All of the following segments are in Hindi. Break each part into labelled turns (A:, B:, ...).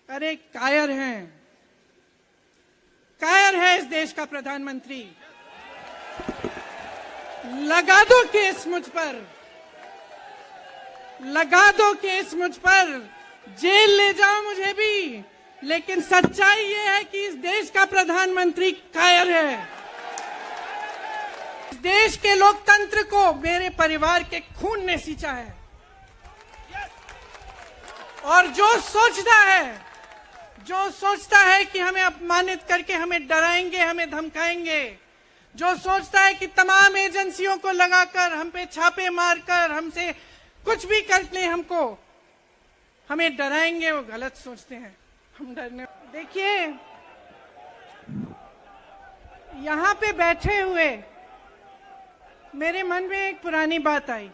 A: अरे कायर हैं, कायर है इस देश का प्रधानमंत्री। लगा दो केस मुझ पर, लगा दो केस मुझ पर, जेल ले जाओ मुझे भी, लेकिन सच्चाई ये है कि इस देश का प्रधानमंत्री कायर है। इस देश के लोकतंत्र को मेरे परिवार के खून ने सींचा है। और जो सोचता है कि हमें अपमानित करके हमें डराएंगे, हमें धमकाएंगे, जो सोचता है कि तमाम एजेंसियों को लगाकर हम पे छापे मारकर हमसे कुछ भी कर ले, हमको हमें डराएंगे, वो गलत सोचते हैं। हम डरने, देखिए यहां पे बैठे हुए मेरे मन में एक पुरानी बात आई।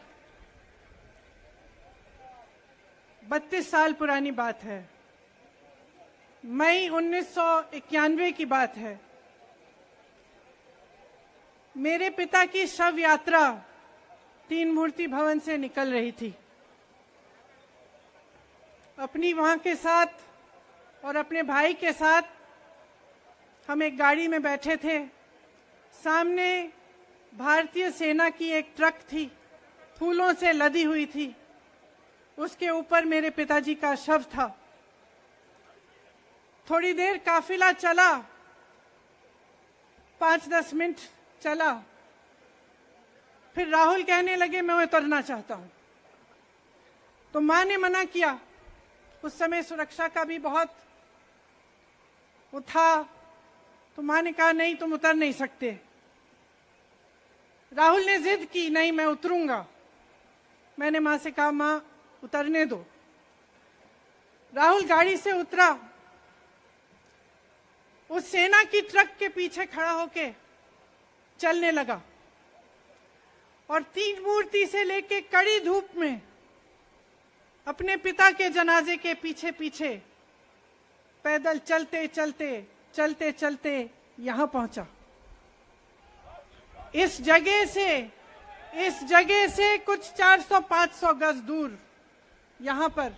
A: 32 साल पुरानी बात है, मई 1991 की बात है। मेरे पिता की शव यात्रा तीन मूर्ति भवन से निकल रही थी। अपनी मां के साथ और अपने भाई के साथ हम एक गाड़ी में बैठे थे। सामने भारतीय सेना की एक ट्रक थी, फूलों से लदी हुई थी। उसके ऊपर मेरे पिताजी का शव था। थोड़ी देर काफिला चला, 5-10 मिनट चला, फिर राहुल कहने लगे मैं उतरना चाहता हूं। तो मां ने मना किया। उस समय सुरक्षा का भी बहुत वो था, तो मां ने कहा नहीं, तुम उतर नहीं सकते। राहुल ने जिद की, नहीं मैं उतरूंगा। मैंने मां से कहा मां उतरने दो। राहुल गाड़ी से उतरा, उस सेना की ट्रक के पीछे खड़ा होके चलने लगा और तीन मूर्ति से लेके कड़ी धूप में अपने पिता के जनाजे के पीछे पीछे पैदल चलते चलते यहां पहुंचा। इस जगह से कुछ 400-500 गज दूर यहां पर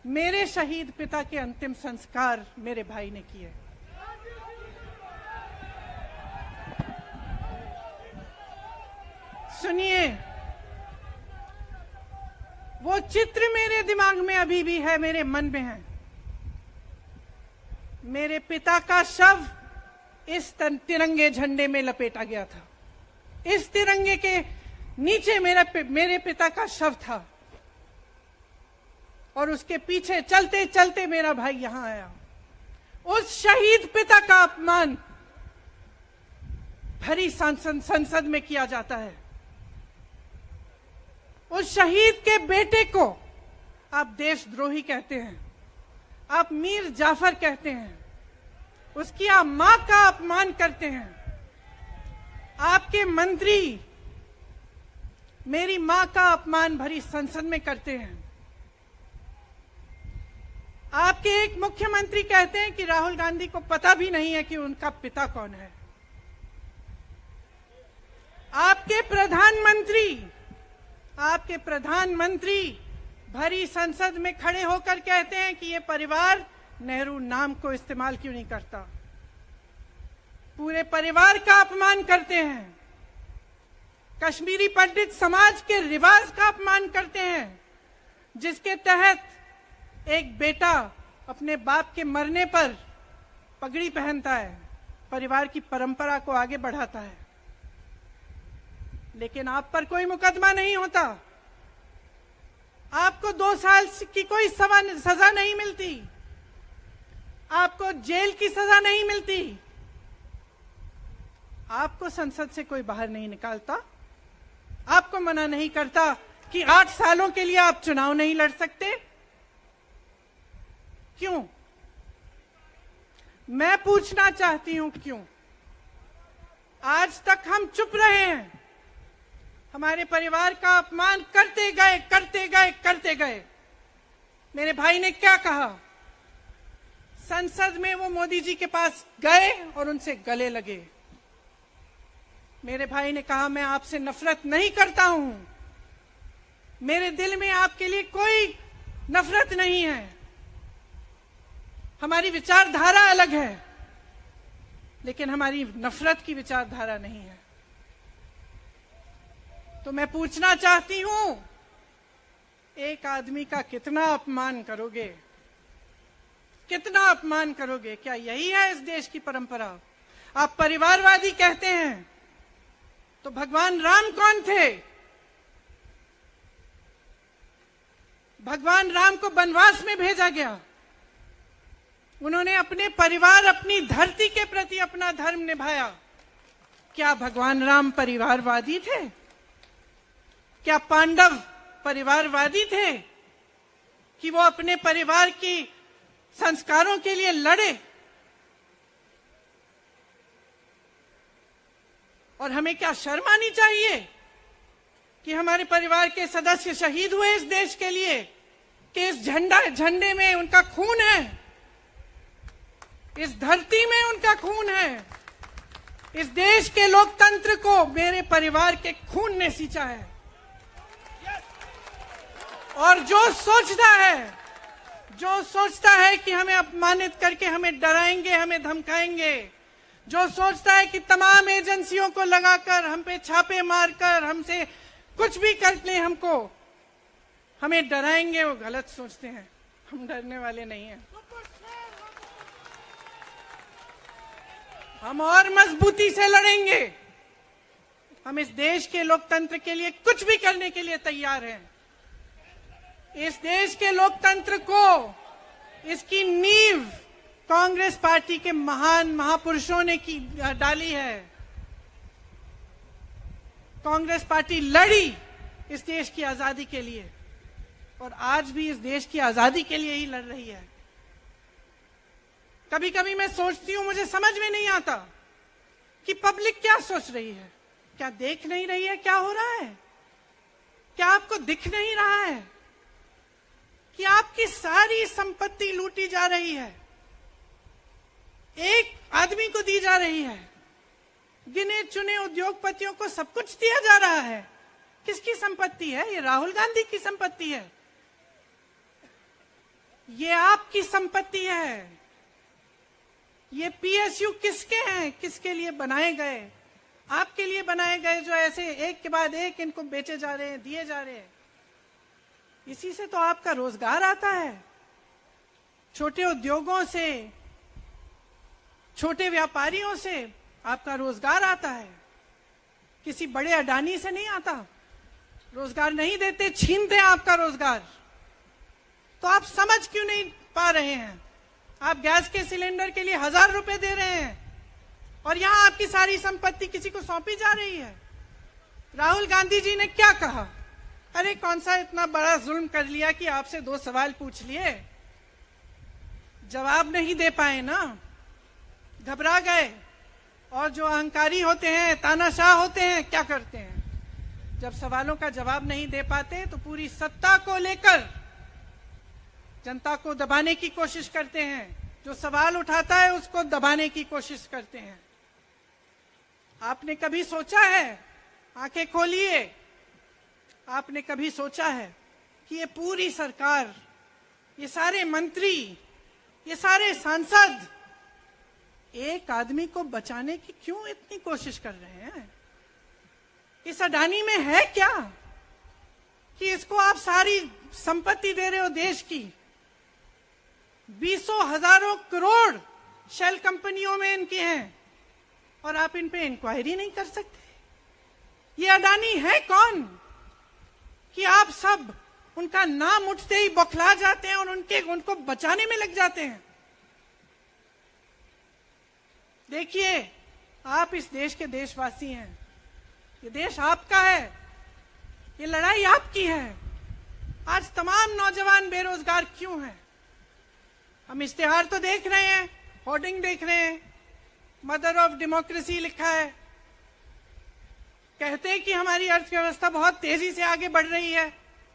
A: मेरे शहीद पिता के अंतिम संस्कार मेरे भाई ने किए। सुनिए, वो चित्र मेरे दिमाग में अभी भी है, मेरे मन में है। मेरे पिता का शव इस तिरंगे झंडे में लपेटा गया था। इस तिरंगे के नीचे मेरे पिता का शव था और उसके पीछे चलते चलते मेरा भाई यहां आया। उस शहीद पिता का अपमान भरी संसद में किया जाता है। उस शहीद के बेटे को आप देशद्रोही कहते हैं, आप मीर जाफर कहते हैं, उसकी आप मां का अपमान करते हैं। आपके मंत्री मेरी मां का अपमान भरी संसद में करते हैं। आपके एक मुख्यमंत्री कहते हैं कि राहुल गांधी को पता भी नहीं है कि उनका पिता कौन है। आपके प्रधानमंत्री भरी संसद में खड़े होकर कहते हैं कि ये परिवार नेहरू नाम को इस्तेमाल क्यों नहीं करता। पूरे परिवार का अपमान करते हैं। कश्मीरी पंडित समाज के रिवाज का अपमान करते हैं, जिसके तहत एक बेटा अपने बाप के मरने पर पगड़ी पहनता है, परिवार की परंपरा को आगे बढ़ाता है। लेकिन आप पर कोई मुकदमा नहीं होता, आपको 2 साल की कोई सजा नहीं मिलती, आपको जेल की सजा नहीं मिलती, आपको संसद से कोई बाहर नहीं निकालता, आपको मना नहीं करता कि 8 सालों के लिए आप चुनाव नहीं लड़ सकते। क्यों? मैं पूछना चाहती हूं क्यों? आज तक हम चुप रहे हैं, हमारे परिवार का अपमान करते गए। मेरे भाई ने क्या कहा? संसद में वो मोदी जी के पास गए और उनसे गले लगे। मेरे भाई ने कहा मैं आपसे नफरत नहीं करता हूं, मेरे दिल में आपके लिए कोई नफरत नहीं है, हमारी विचारधारा अलग है, लेकिन हमारी नफरत की विचारधारा नहीं है। तो मैं पूछना चाहती हूं, एक आदमी का कितना अपमान करोगे, कितना अपमान करोगे? क्या यही है इस देश की परंपरा? आप परिवारवादी कहते हैं, तो भगवान राम कौन थे? भगवान राम को वनवास में भेजा गया, उन्होंने अपने परिवार, अपनी धरती के प्रति अपना धर्म निभाया। क्या भगवान राम परिवारवादी थे? क्या पांडव परिवारवादी थे कि वो अपने परिवार की संस्कारों के लिए लड़े? और हमें क्या शर्म आनी चाहिए कि हमारे परिवार के सदस्य शहीद हुए इस देश के लिए, कि इस झंडे में उनका खून है, इस धरती में उनका खून है, इस देश के लोकतंत्र को मेरे परिवार के खून ने सींचा है। और जो सोचता है कि हमें अपमानित करके हमें डराएंगे, हमें धमकाएंगे, जो सोचता है कि तमाम एजेंसियों को लगाकर, हम पे छापे मारकर, हमसे कुछ भी कर ले, हमको हमें डराएंगे, वो गलत सोचते हैं। हम डरने वाले नहीं हैं। हम और मजबूती से लड़ेंगे। हम इस देश के लोकतंत्र के लिए कुछ भी करने के लिए तैयार हैं। इस देश के लोकतंत्र को, इसकी नींव कांग्रेस पार्टी के महान महापुरुषों ने डाली है। कांग्रेस पार्टी लड़ी इस देश की आजादी के लिए, और आज भी इस देश की आजादी के लिए ही लड़ रही है। कभी कभी मैं सोचती हूं, मुझे समझ में नहीं आता कि पब्लिक क्या सोच रही है। क्या देख नहीं रही है क्या हो रहा है? क्या आपको दिख नहीं रहा है कि आपकी सारी संपत्ति लूटी जा रही है, एक आदमी को दी जा रही है, गिने चुने उद्योगपतियों को सब कुछ दिया जा रहा है? किसकी संपत्ति है? ये राहुल गांधी की संपत्ति है, ये आपकी संपत्ति है। ये पीएसयू किसके हैं? किसके लिए बनाए गए? आपके लिए बनाए गए, जो ऐसे एक के बाद एक इनको बेचे जा रहे हैं, दिए जा रहे हैं। इसी से तो आपका रोजगार आता है। छोटे उद्योगों से, छोटे व्यापारियों से आपका रोजगार आता है। किसी बड़े अडानी से नहीं आता। रोजगार नहीं देते, छीनते हैं आपका रोजगार। तो आप समझ क्यों नहीं पा रहे हैं? आप गैस के सिलेंडर के लिए 1000 रुपए दे रहे हैं, और यहां आपकी सारी संपत्ति किसी को सौंपी जा रही है। राहुल गांधी जी ने क्या कहा? अरे कौन सा इतना बड़ा जुल्म कर लिया कि आपसे 2 सवाल पूछ लिए, जवाब नहीं दे पाए ना, घबरा गए। और जो अहंकारी होते हैं, तानाशाह होते हैं, क्या करते हैं? जब सवालों का जवाब नहीं दे पाते तो पूरी सत्ता को लेकर जनता को दबाने की कोशिश करते हैं। जो सवाल उठाता है उसको दबाने की कोशिश करते हैं। आपने कभी सोचा है, आंखें खोलिए, आपने कभी सोचा है कि ये पूरी सरकार, ये सारे मंत्री, ये सारे सांसद एक आदमी को बचाने की क्यों इतनी कोशिश कर रहे हैं? इस अडानी में है क्या कि इसको आप सारी संपत्ति दे रहे हो देश की? 20 हजारों करोड़ शेल कंपनियों में इनकी हैं, और आप इन पे इंक्वायरी नहीं कर सकते। ये अडानी है कौन कि आप सब उनका नाम उठते ही बौखला जाते हैं और उनको बचाने में लग जाते हैं? देखिए, आप इस देश के देशवासी हैं, ये देश आपका है, ये लड़ाई आपकी है। आज तमाम नौजवान बेरोजगार क्यों हैं? हम इश्तेहार तो देख रहे हैं, होर्डिंग देख रहे हैं, मदर ऑफ डेमोक्रेसी लिखा है, कहते हैं कि हमारी अर्थव्यवस्था बहुत तेजी से आगे बढ़ रही है,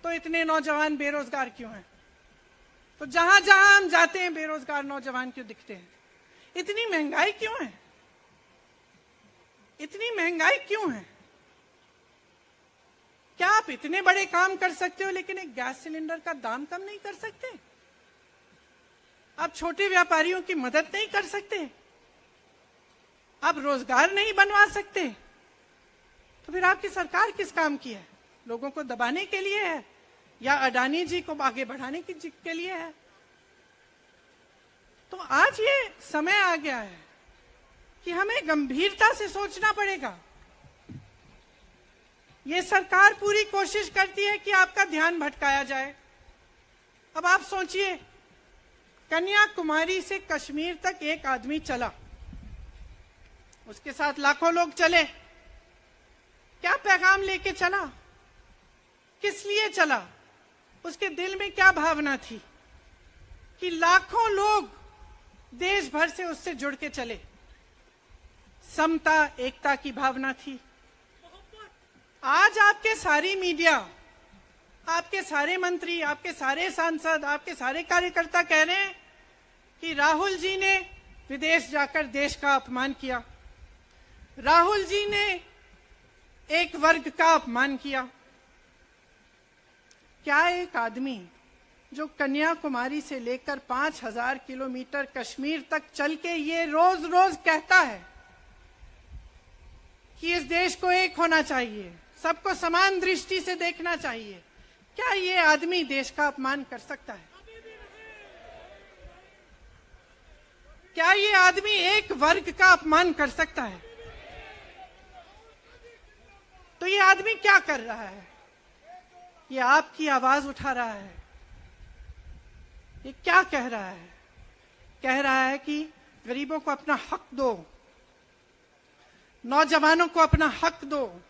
A: तो इतने नौजवान बेरोजगार क्यों हैं? तो जहां जहां हम जाते हैं बेरोजगार नौजवान क्यों दिखते हैं? इतनी महंगाई क्यों है? इतनी महंगाई क्यों है? क्या आप इतने बड़े काम कर सकते हो लेकिन एक गैस सिलेंडर का दाम कम नहीं कर सकते? आप छोटे व्यापारियों की मदद नहीं कर सकते? आप रोजगार नहीं बनवा सकते? तो फिर आपकी सरकार किस काम की है? लोगों को दबाने के लिए है या अडानी जी को आगे बढ़ाने के लिए है? तो आज ये समय आ गया है कि हमें गंभीरता से सोचना पड़ेगा। ये सरकार पूरी कोशिश करती है कि आपका ध्यान भटकाया जाए। अब आप सोचिए, कन्याकुमारी से कश्मीर तक एक आदमी चला, उसके साथ लाखों लोग चले। क्या पैगाम लेके चला? किस लिए चला? उसके दिल में क्या भावना थी कि लाखों लोग देश भर से उससे जुड़ के चले? समता, एकता की भावना थी। आज आपके सारी मीडिया, आपके सारे मंत्री, आपके सारे सांसद, आपके सारे कार्यकर्ता कह रहे हैं कि राहुल जी ने विदेश जाकर देश का अपमान किया, राहुल जी ने एक वर्ग का अपमान किया। क्या एक आदमी जो कन्याकुमारी से लेकर 5000 किलोमीटर कश्मीर तक चल के ये रोज रोज कहता है कि इस देश को एक होना चाहिए, सबको समान दृष्टि से देखना चाहिए, क्या ये आदमी देश का अपमान कर सकता है? क्या ये आदमी एक वर्ग का अपमान कर सकता है? तो ये आदमी क्या कर रहा है? ये आपकी आवाज उठा रहा है। ये क्या कह रहा है? कह रहा है कि गरीबों को अपना हक दो, नौजवानों को अपना हक दो,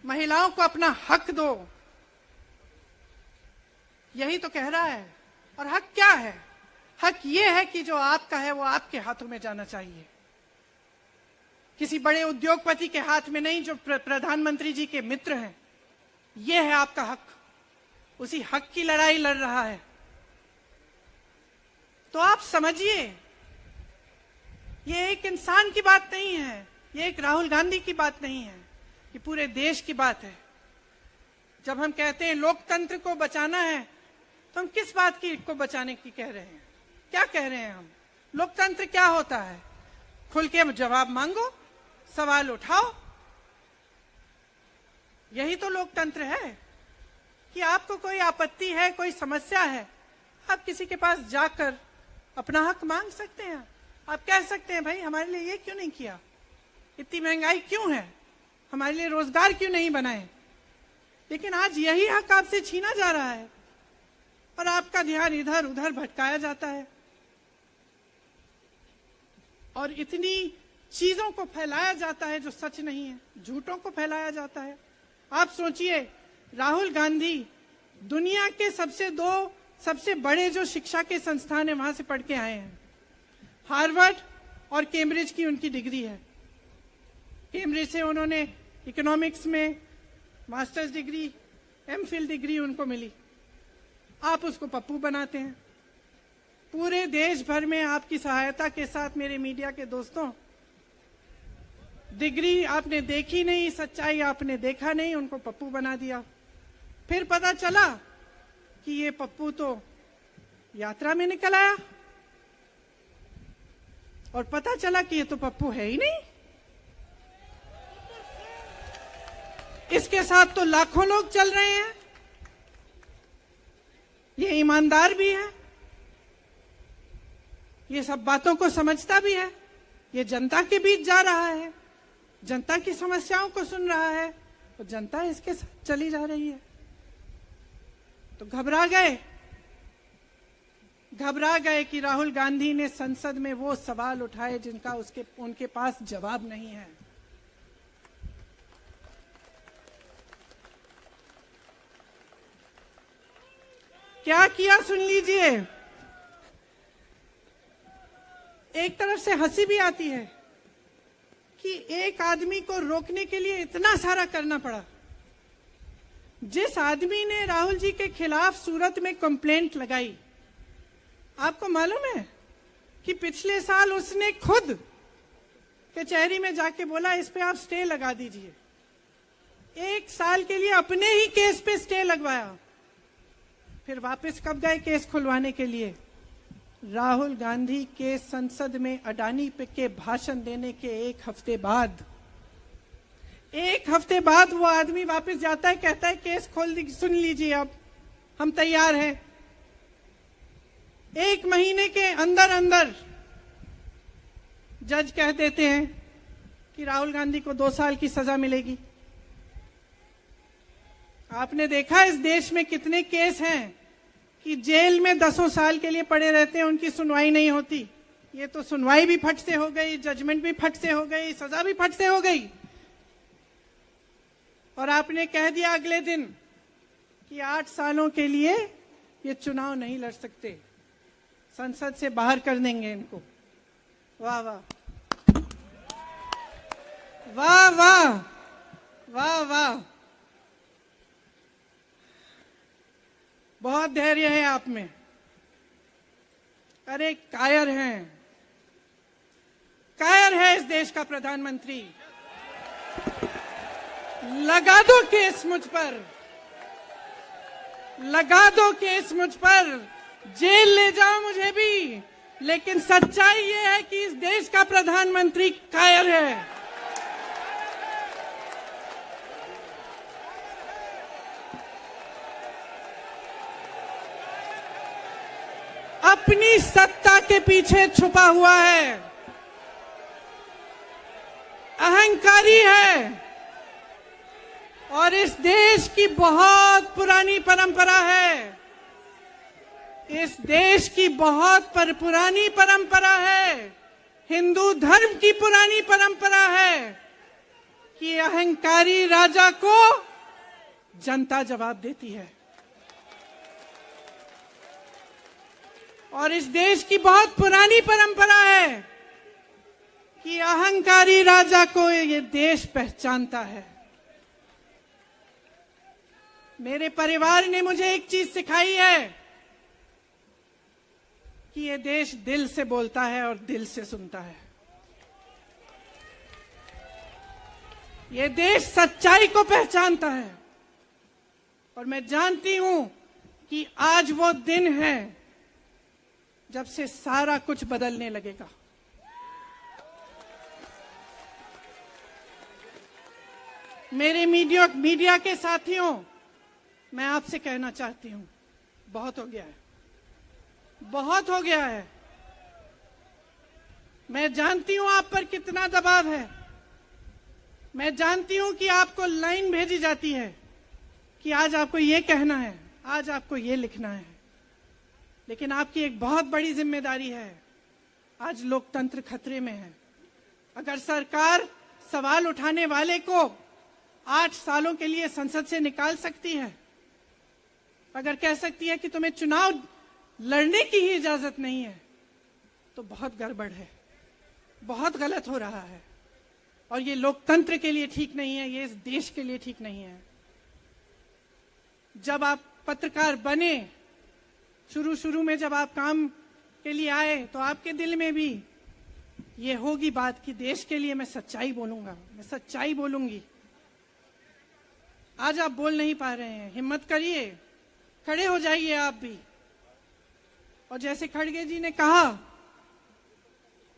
A: महिलाओं को अपना हक दो। यही तो कह रहा है। और हक क्या है? हक ये है कि जो आपका है वो आपके हाथों में जाना चाहिए, किसी बड़े उद्योगपति के हाथ में नहीं, जो प्रधानमंत्री जी के मित्र हैं। ये है आपका हक। उसी हक की लड़ाई लड़ रहा है। तो आप समझिए, ये एक इंसान की बात नहीं है, ये एक राहुल गांधी की बात नहीं है, ये पूरे देश की बात है। जब हम कहते हैं लोकतंत्र को बचाना है, तो हम किस बात की को बचाने की कह रहे हैं? क्या कह रहे हैं हम? लोकतंत्र क्या होता है? खुल के जवाब मांगो, सवाल उठाओ। यही तो लोकतंत्र है कि आपको कोई आपत्ति है, कोई समस्या है, आप किसी के पास जाकर अपना हक मांग सकते हैं। आप कह सकते हैं, भाई हमारे लिए ये क्यों नहीं किया, इतनी महंगाई क्यों है, हमारे लिए रोजगार क्यों नहीं बनाए। लेकिन आज यही हक आपसे छीना जा रहा है और आपका ध्यान इधर उधर भटकाया जाता है और इतनी चीजों को फैलाया जाता है जो सच नहीं है, झूठों को फैलाया जाता है। आप सोचिए, राहुल गांधी दुनिया के सबसे बड़े जो शिक्षा के संस्थान है वहां से पढ़ के आए हैं। हार्वर्ड और कैम्ब्रिज की उनकी डिग्री है। कैम्ब्रिज से उन्होंने इकोनॉमिक्स में मास्टर्स डिग्री, एमफिल डिग्री उनको मिली। आप उसको पप्पू बनाते हैं। पूरे देश भर में आपकी सहायता के साथ मेरे मीडिया के दोस्तों, डिग्री आपने देखी नहीं, सच्चाई आपने देखा नहीं, उनको पप्पू बना दिया। फिर पता चला कि ये पप्पू तो यात्रा में निकल आया और पता चला कि ये तो पप्पू है ही नहीं। इसके साथ तो लाखों लोग चल रहे हैं। ये ईमानदार भी है, ये सब बातों को समझता भी है, ये जनता के बीच जा रहा है, जनता की समस्याओं को सुन रहा है, तो जनता इसके साथ चली जा रही है। तो घबरा गए कि राहुल गांधी ने संसद में वो सवाल उठाए जिनका उनके पास जवाब नहीं है। क्या किया सुन लीजिए। एक तरफ से हंसी भी आती है कि एक आदमी को रोकने के लिए इतना सारा करना पड़ा। जिस आदमी ने राहुल जी के खिलाफ सूरत में कंप्लेंट लगाई, आपको मालूम है कि पिछले साल उसने खुद कचहरी में जाके बोला इस पे आप स्टे लगा दीजिए। 1 साल के लिए अपने ही केस पे स्टे लगवाया। फिर वापस कब गए केस खुलवाने के लिए? राहुल गांधी के संसद में अडानी पे के भाषण देने के एक हफ्ते बाद वो आदमी वापस जाता है, कहता है केस खोल दी, सुन लीजिए अब हम तैयार हैं। 1 महीने के अंदर अंदर जज कह देते हैं कि राहुल गांधी को 2 साल की सजा मिलेगी। आपने देखा इस देश में कितने केस हैं कि जेल में 10 साल के लिए पड़े रहते हैं, उनकी सुनवाई नहीं होती। ये तो सुनवाई भी फट से हो गई, जजमेंट भी फट से हो गई, सजा भी फट से हो गई। और आपने कह दिया अगले दिन कि 8 सालों के लिए ये चुनाव नहीं लड़ सकते, संसद से बाहर कर देंगे इनको। वाह वाह वाह वाह वाह वाह, बहुत धैर्य है आप में। अरे कायर है इस देश का प्रधानमंत्री। लगा दो केस मुझ पर, लगा दो केस मुझ पर, जेल ले जाओ मुझे भी, लेकिन सच्चाई ये है कि इस देश का प्रधानमंत्री कायर है। अपनी सत्ता के पीछे छुपा हुआ है, अहंकारी है, और इस देश की बहुत पुरानी परंपरा है, इस देश की बहुत पुरानी परंपरा है, हिंदू धर्म की पुरानी परंपरा है कि अहंकारी राजा को जनता जवाब देती है। और इस देश की बहुत पुरानी परंपरा है कि अहंकारी राजा को ये देश पहचानता है। मेरे परिवार ने मुझे एक चीज सिखाई है कि ये देश दिल से बोलता है और दिल से सुनता है। ये देश सच्चाई को पहचानता है, और मैं जानती हूं कि आज वो दिन है जब से सारा कुछ बदलने लगेगा। मेरे मीडिया के साथियों, मैं आपसे कहना चाहती हूं, बहुत हो गया है, बहुत हो गया है। मैं जानती हूं आप पर कितना दबाव है, मैं जानती हूं कि आपको लाइन भेजी जाती है कि आज आपको ये कहना है, आज आपको ये लिखना है, लेकिन आपकी एक बहुत बड़ी जिम्मेदारी है। आज लोकतंत्र खतरे में है। अगर सरकार सवाल उठाने वाले को 8 सालों के लिए संसद से निकाल सकती है, अगर कह सकती है कि तुम्हें चुनाव लड़ने की ही इजाजत नहीं है, तो बहुत गड़बड़ है, बहुत गलत हो रहा है, और ये लोकतंत्र के लिए ठीक नहीं है, ये इस देश के लिए ठीक नहीं है। जब आप पत्रकार बने, शुरू में जब आप काम के लिए आए, तो आपके दिल में भी ये होगी बात कि देश के लिए मैं सच्चाई बोलूंगा, मैं सच्चाई बोलूंगी। आज आप बोल नहीं पा रहे हैं, हिम्मत करिए, खड़े हो जाइए आप भी। और जैसे खड़गे जी ने कहा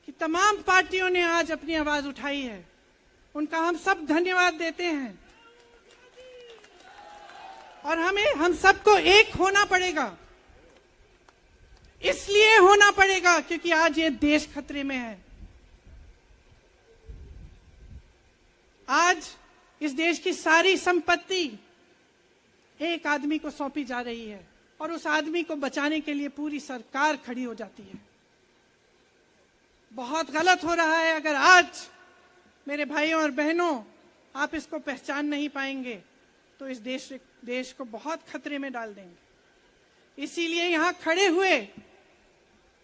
A: कि तमाम पार्टियों ने आज अपनी आवाज उठाई है, उनका हम सब धन्यवाद देते हैं। और हम सबको एक होना पड़ेगा, इसलिए होना पड़ेगा क्योंकि आज ये देश खतरे में है। आज इस देश की सारी संपत्ति एक आदमी को सौंपी जा रही है, और उस आदमी को बचाने के लिए पूरी सरकार खड़ी हो जाती है। बहुत गलत हो रहा है। अगर आज मेरे भाइयों और बहनों आप इसको पहचान नहीं पाएंगे तो इस देश को बहुत खतरे में डाल देंगे। इसीलिए यहां खड़े हुए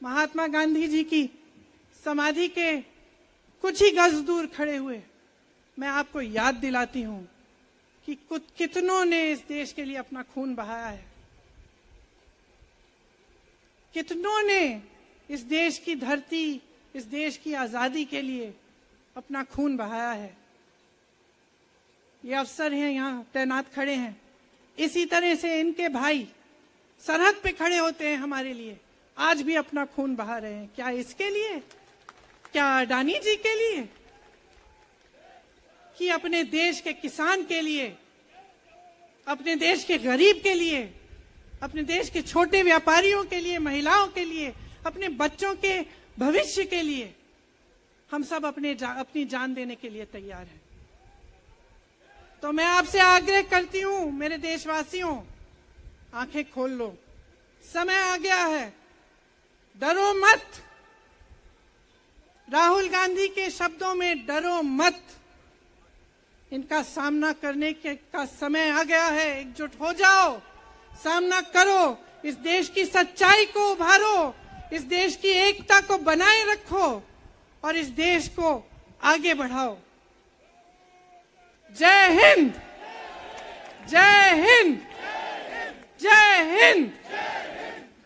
A: महात्मा गांधी जी की समाधि के कुछ ही गज दूर खड़े हुए मैं आपको याद दिलाती हूं कि कितनों ने इस देश के लिए अपना खून बहाया है, कितनों ने इस देश की धरती, इस देश की आजादी के लिए अपना खून बहाया है। ये अफसर हैं यहाँ तैनात खड़े हैं, इसी तरह से इनके भाई सरहद पे खड़े होते हैं हमारे लिए, आज भी अपना खून बहा रहे हैं। क्या इसके लिए? क्या अडानी जी के लिए? कि अपने देश के किसान के लिए, अपने देश के गरीब के लिए, अपने देश के छोटे व्यापारियों के लिए, महिलाओं के लिए, अपने बच्चों के भविष्य के लिए हम सब अपनी जान देने के लिए तैयार हैं। तो मैं आपसे आग्रह करती हूं, मेरे देशवासियों, आंखें खोल लो, समय आ गया है, डरो मत। राहुल गांधी के शब्दों में डरो मत, इनका सामना करने का समय आ गया है। एकजुट हो जाओ, सामना करो, इस देश की सच्चाई को उभारो, इस देश की एकता को बनाए रखो और इस देश को आगे बढ़ाओ। जय हिंद, जय हिंद, जय हिंद।